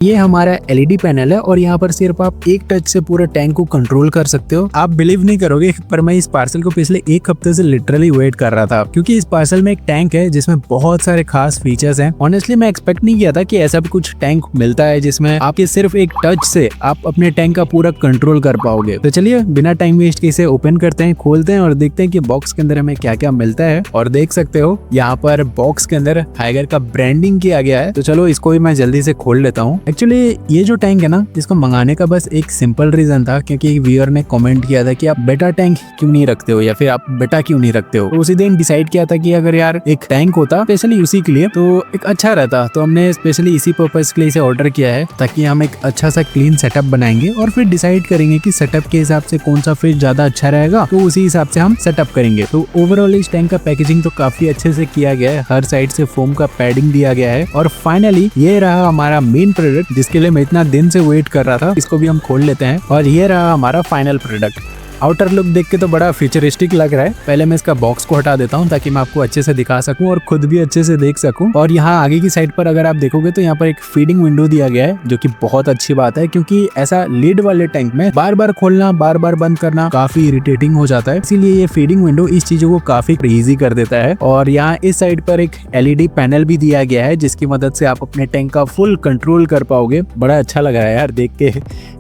ये हमारा LED panel है और यहाँ पर सिर्फ आप एक टच से पूरे टैंक को कंट्रोल कर सकते हो। आप बिलीव नहीं करोगे पर मैं इस पार्सल को पिछले एक हफ्ते से लिटरली वेट कर रहा था, क्योंकि इस पार्सल में एक टैंक है जिसमें बहुत सारे खास फीचर्स हैं। ऑनेस्टली मैं एक्सपेक्ट नहीं किया था कि ऐसा भी कुछ टैंक मिलता है जिसमें आपके सिर्फ एक टच से आप अपने टैंक का पूरा कंट्रोल कर पाओगे। तो चलिए बिना टाइम वेस्ट के इसे ओपन करते हैं, खोलते हैं और देखते हैं कि बॉक्स के अंदर हमें क्या क्या मिलता है। और देख सकते हो यहाँ पर बॉक्स के अंदर हाइगर का ब्रांडिंग किया गया है। तो चलो इसको भी मैं जल्दी से खोल लेता हूँ। एक्चुअली ये जो टैंक है ना, इसको मंगाने का बस एक सिंपल रीजन था, क्योंकि एक व्यूअर ने कमेंट किया था कि आप बेटा टैंक क्यों नहीं रखते हो या फिर आप बेटा क्यों नहीं रखते हो। तो उसी दिन डिसाइड किया था कि अगर यार एक टैंक होता स्पेशली उसी के लिए तो एक अच्छा रहता। तो हमने स्पेशली इसी पर्पज के लिए इसे ऑर्डर किया है, ताकि हम एक अच्छा सा क्लीन सेटअप बनाएंगे और फिर डिसाइड करेंगे कि सेटअप के हिसाब से कौन सा फ्रिज ज्यादा अच्छा रहेगा, तो उसी हिसाब से हम सेटअप करेंगे। तो ओवरऑल इस टैंक का पैकेजिंग तो काफी अच्छे से किया गया है, हर साइड से फोम का पैडिंग दिया गया है। और फाइनली ये रहा हमारा मेन प्रोडक्ट जिसके लिए मैं इतना दिन से वेट कर रहा था। इसको भी हम खोल लेते हैं और ये रहा हमारा फाइनल प्रोडक्ट। आउटर लुक देख के तो बड़ा फ्यूचरिस्टिक लग रहा है। पहले मैं इसका बॉक्स को हटा देता हूँ ताकि मैं आपको अच्छे से दिखा सकूं और खुद भी अच्छे से देख सकूं। और यहाँ आगे की साइड पर अगर आप देखोगे तो यहाँ पर एक फीडिंग विंडो दिया गया है, जो कि बहुत अच्छी बात है, क्योंकि ऐसा लीड वाले टैंक में बार बार खोलना बार बार बंद करना काफी इरिटेटिंग हो जाता है। इसीलिए ये फीडिंग विंडो इस चीजों को काफी इजी कर देता है। और यहाँ इस साइड पर एक एलईडी पैनल भी दिया गया है, जिसकी मदद से आप अपने टैंक का फुल कंट्रोल कर पाओगे। बड़ा अच्छा लग रहा है यार देख के।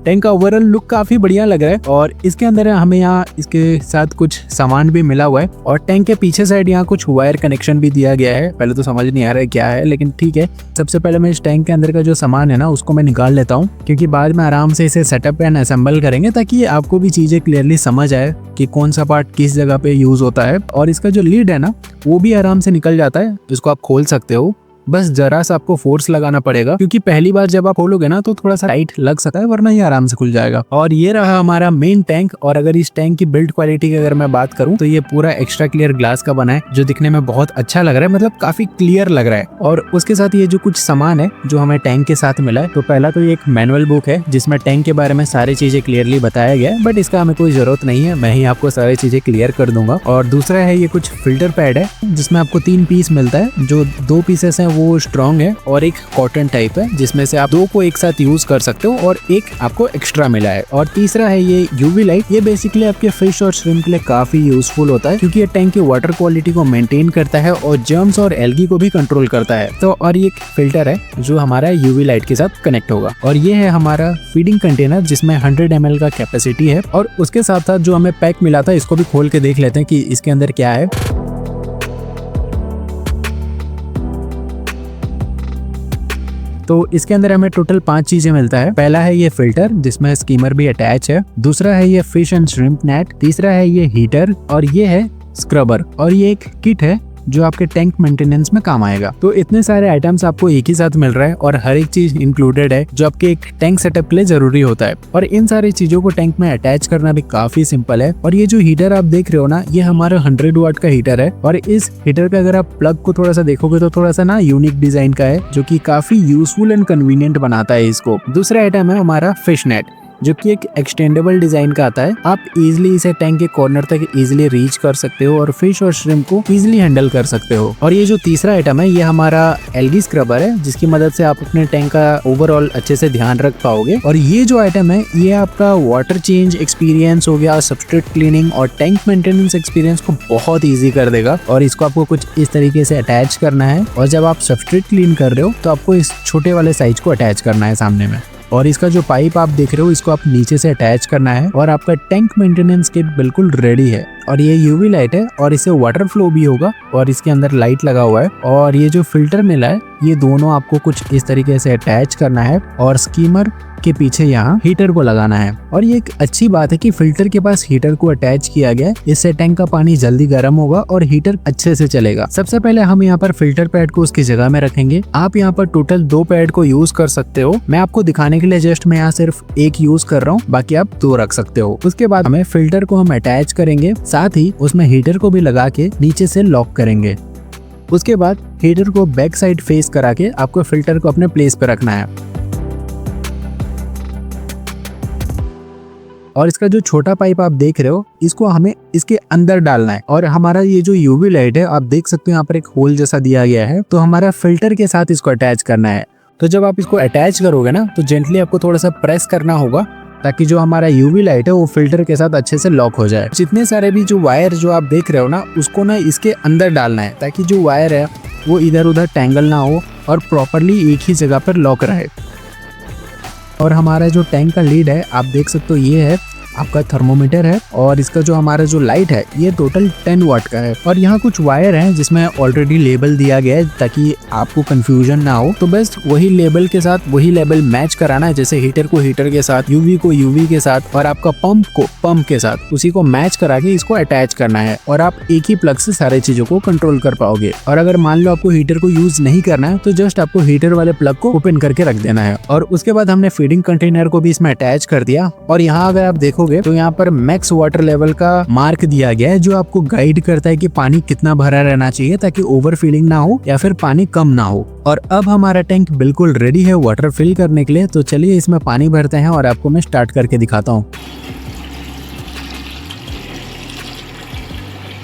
टैंक का ओवरऑल लुक काफी बढ़िया लग रहा है। और इसके अंदर हमें यहाँ इसके साथ कुछ सामान भी मिला हुआ है और टैंक के पीछे साइड यहाँ कुछ वायर कनेक्शन भी दिया गया है। पहले तो समझ नहीं आ रहा है क्या है, लेकिन ठीक है। सबसे पहले मैं इस टैंक के अंदर का जो सामान है ना उसको मैं निकाल लेता हूँ, क्योंकि बाद में आराम से इसे सेटअप एंड असेंबल करेंगे, ताकि आपको भी चीजें क्लियरली समझ आए कि कौन सा पार्ट किस जगह पे यूज होता है। और इसका जो लीड है ना वो भी आराम से निकल जाता है, इसको आप खोल सकते हो। बस जरा सा आपको फोर्स लगाना पड़ेगा, क्योंकि पहली बार जब आप खोलोगे ना तो थोड़ा सा टाइट लग सकता है, वरना ये आराम से खुल जाएगा। और ये रहा हमारा मेन टैंक। और अगर इस टैंक की बिल्ड क्वालिटी की अगर मैं बात करूं तो ये पूरा एक्स्ट्रा क्लियर ग्लास का बना है, जो दिखने में बहुत अच्छा लग रहा है, मतलब काफी क्लियर लग रहा है। और उसके साथ ये जो कुछ सामान है जो हमें टैंक के साथ मिला है, तो पहला तो ये एक मैनुअल बुक है जिसमें टैंक के बारे में सारी चीजें क्लियरली बताया गया है, बट इसका हमें कोई जरूरत नहीं है, मैं ही आपको सारी चीजें क्लियर कर दूंगा। और दूसरा है ये कुछ फिल्टर पैड है, जिसमें आपको 3 पीस मिलता है। जो 2 पीसेस है वो स्ट्रॉन्ग है और एक कॉटन टाइप है, जिसमें से आप 2 को एक साथ यूज कर सकते हो और एक आपको एक्स्ट्रा मिला है। और तीसरा है ये यूवी लाइट। ये बेसिकली आपके फिश और श्रिम्प के लिए काफी यूजफुल होता है, क्योंकि ये टैंक की वाटर क्वालिटी को मेंटेन करता है और जर्म्स और एल्गी को भी कंट्रोल करता है। तो और ये एक फिल्टर है जो हमारा यूवी लाइट के साथ कनेक्ट होगा। और ये है हमारा फीडिंग कंटेनर, जिसमें 100 ml का कैपेसिटी है। और उसके साथ साथ जो हमें पैक मिला था, इसको भी खोल के देख लेते हैं कि इसके अंदर क्या है। तो इसके अंदर हमें टोटल 5 चीजें मिलता है। पहला है ये फिल्टर, जिसमें स्कीमर भी अटैच है। दूसरा है ये फिश एंड श्रिम्प नेट। तीसरा है ये हीटर और ये है स्क्रबर। और ये एक किट है जो आपके टैंक मेंटेनेंस में काम आएगा। तो इतने सारे आइटम्स आपको एक ही साथ मिल रहा है और हर एक चीज इंक्लूडेड है जो आपके एक टैंक सेटअप के लिए जरूरी होता है। और इन सारी चीजों को टैंक में अटैच करना भी काफी सिंपल है। और ये जो हीटर आप देख रहे हो ना, ये हमारा 100 वाट का हीटर है। और इस हीटर का अगर आप प्लग को थोड़ा सा देखोगे तो थोड़ा सा ना यूनिक डिजाइन का है, जो कि काफी यूजफुल एंड कन्वीनियंट बनाता है इसको। दूसरा आइटम है हमारा फिश नेट, जो कि एक एक्सटेंडेबल डिजाइन का आता है। आप इजीली इसे टैंक के कॉर्नर तक इजीली रीच कर सकते हो और फिश और श्रिम्प को इजीली हैंडल कर सकते हो। और ये जो तीसरा आइटम है ये हमारा एल्गी स्क्रबर है, जिसकी मदद से आप अपने टैंक का ओवरऑल अच्छे से ध्यान रख पाओगे। और ये जो आइटम है ये आपका वाटर चेंज एक्सपीरियंस हो गया, सबस्ट्रेट क्लीनिंग और टैंक मेंटेनेंस एक्सपीरियंस को बहुत ईजी कर देगा। और इसको आपको कुछ इस तरीके से अटैच करना है। और जब आप सबस्ट्रेट क्लीन कर रहे हो तो आपको इस छोटे वाले साइज को अटैच करना है सामने में। और इसका जो पाइप आप देख रहे हो इसको आप नीचे से अटैच करना है और आपका टैंक मेंटेनेंस किट बिल्कुल रेडी है। और ये यूवी लाइट है और इससे वाटर फ्लो भी होगा और इसके अंदर लाइट लगा हुआ है। और ये जो फिल्टर मिला है ये दोनों आपको कुछ इस तरीके से अटैच करना है और स्कीमर के पीछे यहाँ हीटर को लगाना है। और ये एक अच्छी बात है कि फिल्टर के पास हीटर को अटैच किया गया है, इससे टैंक का पानी जल्दी गर्म होगा और हीटर अच्छे से चलेगा। सबसे पहले हम यहाँ पर फिल्टर पैड को उसकी जगह में रखेंगे। आप यहाँ पर टोटल 2 पैड को यूज कर सकते हो। मैं आपको दिखाने के लिए जस्ट मैं यहाँ सिर्फ एक यूज कर रहा हूँ, बाकी आप 2 रख सकते हो। उसके बाद हमें फिल्टर को हम अटैच करेंगे, साथ ही उसमें हीटर को भी लगा के नीचे से लॉक करेंगे। उसके बाद हीटर को बैक साइड फेस करा के आपको फिल्टर को अपने प्लेस पे रखना है। और इसका जो छोटा पाइप आप देख रहे हो इसको हमें इसके अंदर डालना है। और हमारा ये जो यूवी लाइट है आप देख सकते हो यहाँ पर एक होल जैसा दिया गया है, तो हमारा फिल्टर के साथ इसको अटैच करना है। तो जब आप इसको अटैच करोगे ना तो जेंटली आपको थोड़ा सा प्रेस करना होगा ताकि जो हमारा यूवी लाइट है वो फिल्टर के साथ अच्छे से लॉक हो जाए। जितने सारे भी जो वायर जो आप देख रहे हो ना उसको ना इसके अंदर डालना है ताकि जो वायर है वो इधर उधर टैंगल ना हो और प्रॉपरली एक ही जगह पर लॉक रहे। और हमारा जो टैंक का लीड है आप देख सकते हो ये है आपका थर्मोमीटर है और इसका जो हमारा जो लाइट है ये टोटल 10 वाट का है। और यहाँ कुछ वायर हैं जिसमें ऑलरेडी लेबल दिया गया है ताकि आपको कंफ्यूजन ना हो। तो बस वही लेबल के साथ वही लेबल मैच कराना है, जैसे हीटर को हीटर के साथ, यूवी को यूवी के साथ और आपका पंप को पंप के साथ, उसी को मैच करा के इसको अटैच करना है और आप एक ही प्लग से सारे चीजों को कंट्रोल कर पाओगे। और अगर मान लो आपको हीटर को यूज नहीं करना है तो जस्ट आपको हीटर वाले प्लग को ओपन करके रख देना है। और उसके बाद हमने फीडिंग कंटेनर को भी इसमें अटैच कर दिया और यहाँ अगर आप देखोगे तो यहाँ पर मैक्स वाटर लेवल का मार्क दिया गया है जो आपको गाइड करता है कि पानी कितना भरा रहना चाहिए ताकि ओवर फीलिंग ना हो या फिर पानी कम ना हो। और अब हमारा टैंक बिल्कुल रेडी है वाटर फिल करने के लिए। तो चलिए इसमें पानी भरते हैं और आपको मैं स्टार्ट करके दिखाता हूँ।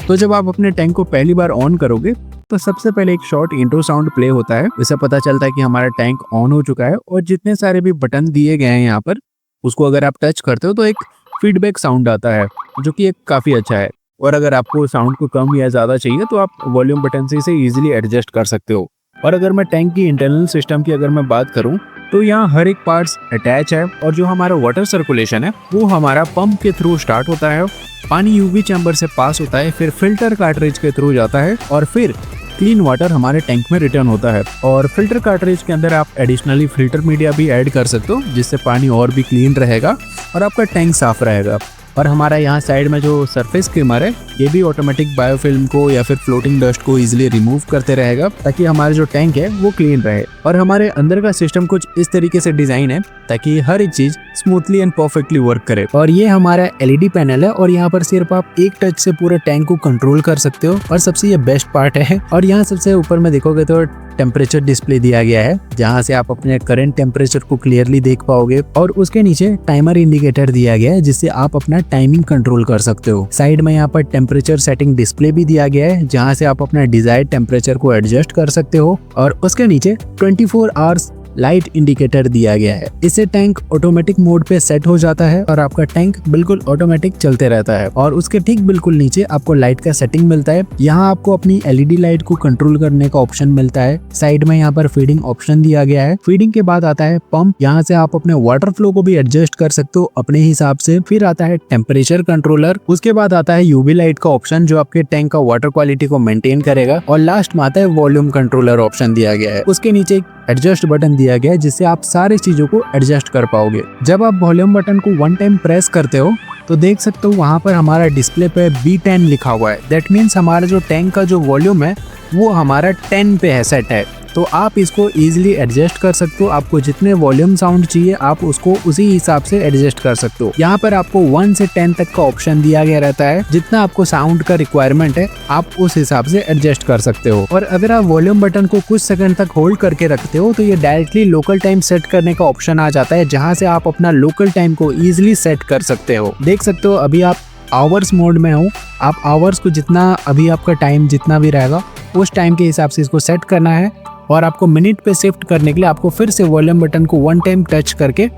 तो जब आप अपने टैंक को पहली बार ऑन करोगे तो सबसे पहले एक शॉर्ट इंट्रो साउंड प्ले होता है। इससे पता चलता है कि हमारा टैंक ऑन हो चुका है और जितने सारे भी बटन दिए गए हैं यहाँ पर उसको अगर आप टच करते हो तो एक फीडबैक साउंड आता है जो कि एक काफी अच्छा है। और अगर आपको साउंड को कम या ज्यादा चाहिए तो आप वॉल्यूम बटन से इसे इजीली एडजस्ट कर सकते हो। और अगर मैं टैंक की इंटरनल सिस्टम की अगर मैं बात करूं तो यहाँ हर एक पार्ट्स अटैच है और जो हमारा वाटर सर्कुलेशन है वो हमारा पंप के थ्रू स्टार्ट होता है, पानी यूवी चैम्बर से पास होता है, फिर फिल्टर कार्ट्रिज के थ्रू जाता है और फिर क्लीन वाटर हमारे टैंक में रिटर्न होता है। और फिल्टर कार्ट्रिज के अंदर आप एडिशनली फिल्टर मीडिया भी ऐड कर सकते हो जिससे पानी और भी क्लीन रहेगा और आपका टैंक साफ रहेगा। और हमारा यहाँ साइड में जो सरफेस स्किमर है ये भी ऑटोमेटिक बायोफिल्म को या फिर फ्लोटिंग डस्ट को इजीली रिमूव करते रहेगा ताकि हमारा जो टैंक है वो क्लीन रहे। और हमारे अंदर का सिस्टम कुछ इस तरीके से डिजाइन है ताकि हर एक चीज स्मूथली एंड परफेक्टली वर्क करे। और ये हमारा एलईडी पैनल है और यहाँ पर सिर्फ आप एक टच से पूरे टैंक को कंट्रोल कर सकते हो और सबसे ये बेस्ट पार्ट है। और यहाँ सबसे ऊपर में देखोगे तो टेम्परेचर डिस्प्ले दिया गया है जहाँ से आप अपने करंट टेम्परेचर को क्लियरली देख पाओगे और उसके नीचे टाइमर इंडिकेटर दिया गया है जिससे आप अपना टाइमिंग कंट्रोल कर सकते हो। साइड में यहाँ पर टेम्परेचर सेटिंग डिस्प्ले भी दिया गया है जहाँ से आप अपना डिजायर्ड टेम्परेचर को एडजस्ट कर सकते हो और उसके नीचे 24 आवर्स लाइट इंडिकेटर दिया गया है। इससे टैंक ऑटोमेटिक मोड पे सेट हो जाता है और आपका टैंक बिल्कुल ऑटोमेटिक चलते रहता है। और उसके ठीक बिल्कुल नीचे आपको लाइट का सेटिंग मिलता है। यहाँ आपको अपनी एलईडी लाइट को कंट्रोल करने का ऑप्शन मिलता है। साइड में यहाँ पर फीडिंग ऑप्शन दिया गया है। फीडिंग के बाद आता है पंप, यहाँ से आप अपने वाटर फ्लो को भी एडजस्ट कर सकते हो अपने हिसाब से। फिर आता है टेम्परेचर कंट्रोलर, उसके बाद आता है यूवी लाइट का ऑप्शन जो आपके टैंक का वाटर क्वालिटी को मेंटेन करेगा और लास्ट में आता है वॉल्यूम कंट्रोलर ऑप्शन दिया गया है। उसके नीचे एडजस्ट बटन दिया गया है जिससे आप सारी चीजों को एडजस्ट कर पाओगे। जब आप वॉल्यूम बटन को वन टाइम प्रेस करते हो तो देख सकते हो वहाँ पर हमारा डिस्प्ले पे B10 लिखा हुआ है। दैट मीन्स हमारा जो टैंक का जो वॉल्यूम है वो हमारा 10 पे है सेट है। तो आप इसको इजीली एडजस्ट कर सकते हो। आपको जितने वॉल्यूम साउंड चाहिए आप उसको उसी हिसाब से एडजस्ट कर सकते हो। यहाँ पर आपको 1 से 10 तक का ऑप्शन दिया गया रहता है। जितना आपको साउंड का रिक्वायरमेंट है आप उस हिसाब से एडजस्ट कर सकते हो। और अगर आप वॉल्यूम बटन को कुछ सेकंड तक होल्ड करके रखते हो तो ये डायरेक्टली लोकल टाइम सेट करने का ऑप्शन आ जाता है जहाँ से आप अपना लोकल टाइम को इजिली सेट कर सकते हो। देख सकते हो अभी आप आवर्स मोड में हो। आप आवर्स को जितना अभी आपका टाइम जितना भी रहेगा उस टाइम के हिसाब से इसको सेट करना है। और आपको मिनट पे शिफ्ट करने के लिए आपको फिर से वॉल्यूम बटन को वन टाइम टच करके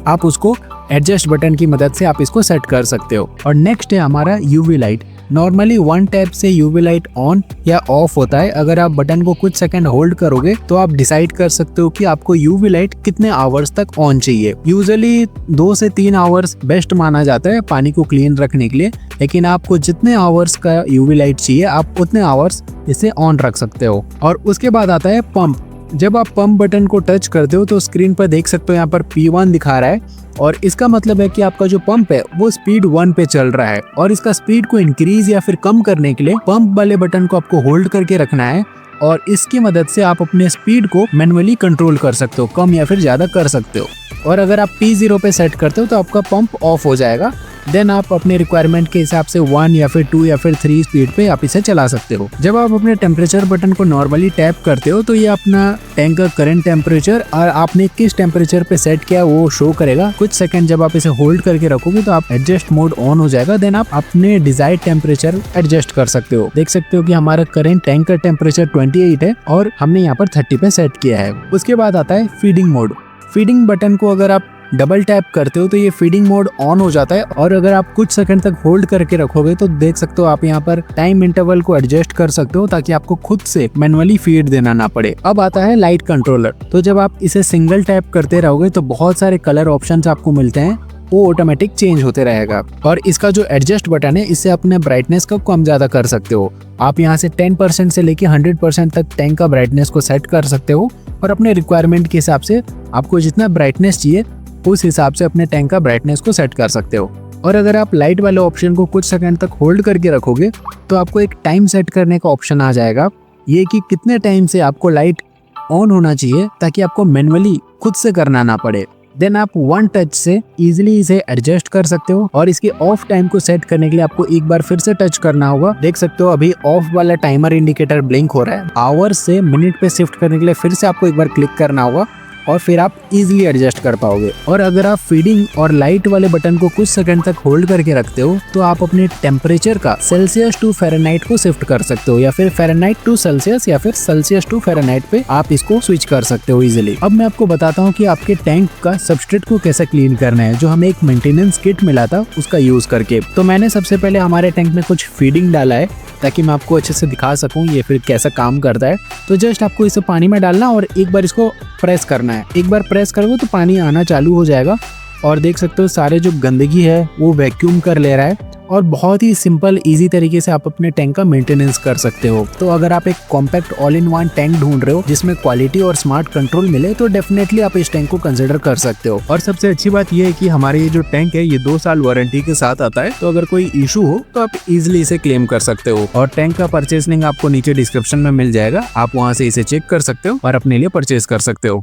आप उसको एडजस्ट बटन की मदद से आप इसको सेट कर सकते हो। और नेक्स्ट है हमारा UV light. Normally one tap से यूवी लाइट ऑन या ऑफ होता है। अगर आप बटन को कुछ सेकंड होल्ड करोगे तो आप डिसाइड कर सकते हो कि आपको यूवी लाइट कितने आवर्स तक ऑन चाहिए। यूजुअली 2 से 3 आवर्स बेस्ट माना जाता है पानी को क्लीन रखने के लिए, लेकिन आपको जितने आवर्स का यूवी लाइट चाहिए आप उतने आवर्स इसे ऑन रख सकते हो। और उसके बाद आता है पंप। जब आप पंप बटन को टच करते हो तो स्क्रीन पर देख सकते हो यहाँ पर P1 दिखा रहा है और इसका मतलब है कि आपका जो पंप है वो स्पीड 1 पे चल रहा है। और इसका स्पीड को इंक्रीज या फिर कम करने के लिए पंप वाले बटन को आपको होल्ड करके रखना है और इसकी मदद से आप अपने स्पीड को मैन्युअली कंट्रोल कर सकते हो, कम या फिर ज्यादा कर सकते हो। और अगर आप P0 पे सेट करते हो तो आपका पंप ऑफ हो जाएगा देन आप अपने रिक्वायरमेंट के हिसाब से 1 या फिर 2 या फिर 3 स्पीड पे आप इसे चला सकते हो। जब आप अपने टेम्परेचर बटन को नॉर्मली टैप करते हो तो ये अपना टैंक का करंट टेम्परेचर और आपने किस टेम्परेचर पे सेट किया वो शो करेगा। कुछ सेकंड जब आप इसे होल्ड करके रखोगे तो आप एडजस्ट मोड ऑन हो जाएगा, देन आप अपने डिजायर्ड टेम्परेचर एडजस्ट कर सकते हो। देख सकते हो कि हमारा करंट टैंक का टेम्परेचर 28 है और हमने यहाँ पर 30 पे सेट किया है। उसके बाद आता है फीडिंग मोड। फीडिंग बटन को अगर आप डबल टैप करते हो तो ये फीडिंग मोड ऑन हो जाता है और अगर आप कुछ सेकंड तक होल्ड करके रखोगे तो देख सकते हो आप यहाँ पर टाइम इंटरवल को एडजस्ट कर सकते हो ताकि आपको खुद से मैनुअली फीड देना ना पड़े। अब आता है लाइट कंट्रोलर। तो जब आप इसे सिंगल टैप करते रहोगे तो बहुत सारे कलर ऑप्शंस आपको मिलते हैं, वो ऑटोमेटिक चेंज होते रहेगा। और इसका जो एडजस्ट बटन है इससे अपने ब्राइटनेस को कम ज्यादा कर सकते हो। आप यहाँ से 10% से लेके 100% तक टैंक का ब्राइटनेस को सेट कर सकते हो और अपने रिक्वायरमेंट के हिसाब से आपको जितना ब्राइटनेस चाहिए उस हिसाब से अपने टैंक का ब्राइटनेस को सेट कर सकते हो। और अगर आप लाइट वाले ऑप्शन को कुछ सेकंड तक होल्ड करके रखोगे तो आपको एक टाइम सेट करने का ऑप्शन आ जाएगा, ये कि कितने टाइम से आपको लाइट ऑन होना चाहिए ताकि आपको मैनुअली खुद से करना ना पड़े। देन आप वन टच से इजीली इसे एडजस्ट कर सकते हो और इसके ऑफ टाइम को सेट करने के लिए आपको एक बार फिर से टच करना होगा। देख सकते हो अभी ऑफ वाला टाइमर इंडिकेटर ब्लिंक हो रहा है। आवर से मिनट पे शिफ्ट करने के लिए फिर से आपको एक बार क्लिक करना होगा और फिर आप इजीली एडजस्ट कर पाओगे। और अगर आप फीडिंग और लाइट वाले बटन को कुछ सेकंड तक होल्ड करके रखते हो तो आप अपने टेम्परेचर का सेल्सियस टू फ़ारेनहाइट को शिफ्ट कर सकते हो या फिर फ़ारेनहाइट टू सेल्सियस या फिर सेल्सियस टू फ़ारेनहाइट पे आप इसको स्विच कर सकते हो इजीली। अब मैं आपको बताता हूँ कि आपके टैंक का सबस्ट्रेट को कैसे क्लीन करना है, जो हमें एक मेंटेनेंस किट मिला था उसका यूज करके। तो मैंने सबसे पहले हमारे टैंक में कुछ फीडिंग डाला है ताकि मैं आपको अच्छे से दिखा सकूं ये फिर कैसा काम करता है। तो जस्ट आपको इसे पानी में डालना और एक बार इसको प्रेस करना है। एक बार प्रेस करोगे तो पानी आना चालू हो जाएगा और देख सकते हो सारे जो गंदगी है वो वैक्यूम कर ले रहा है और बहुत ही सिंपल इजी तरीके से आप अपने टैंक का मेंटेनेंस कर सकते हो। तो अगर आप एक compact all in one tank ढूंढ रहे हो जिसमें क्वालिटी और स्मार्ट कंट्रोल मिले तो डेफिनेटली आप इस टैंक को कंसिडर कर सकते हो। और सबसे अच्छी बात यह है कि हमारे ये जो टैंक है ये 2 साल वारंटी के साथ आता है, तो अगर कोई इशू हो तो आप इजिली इसे क्लेम कर सकते हो। और टैंक का परचेज लिंक आपको नीचे डिस्क्रिप्शन में मिल जाएगा, आप वहाँ से इसे चेक कर सकते हो और अपने लिए परचेज कर सकते हो।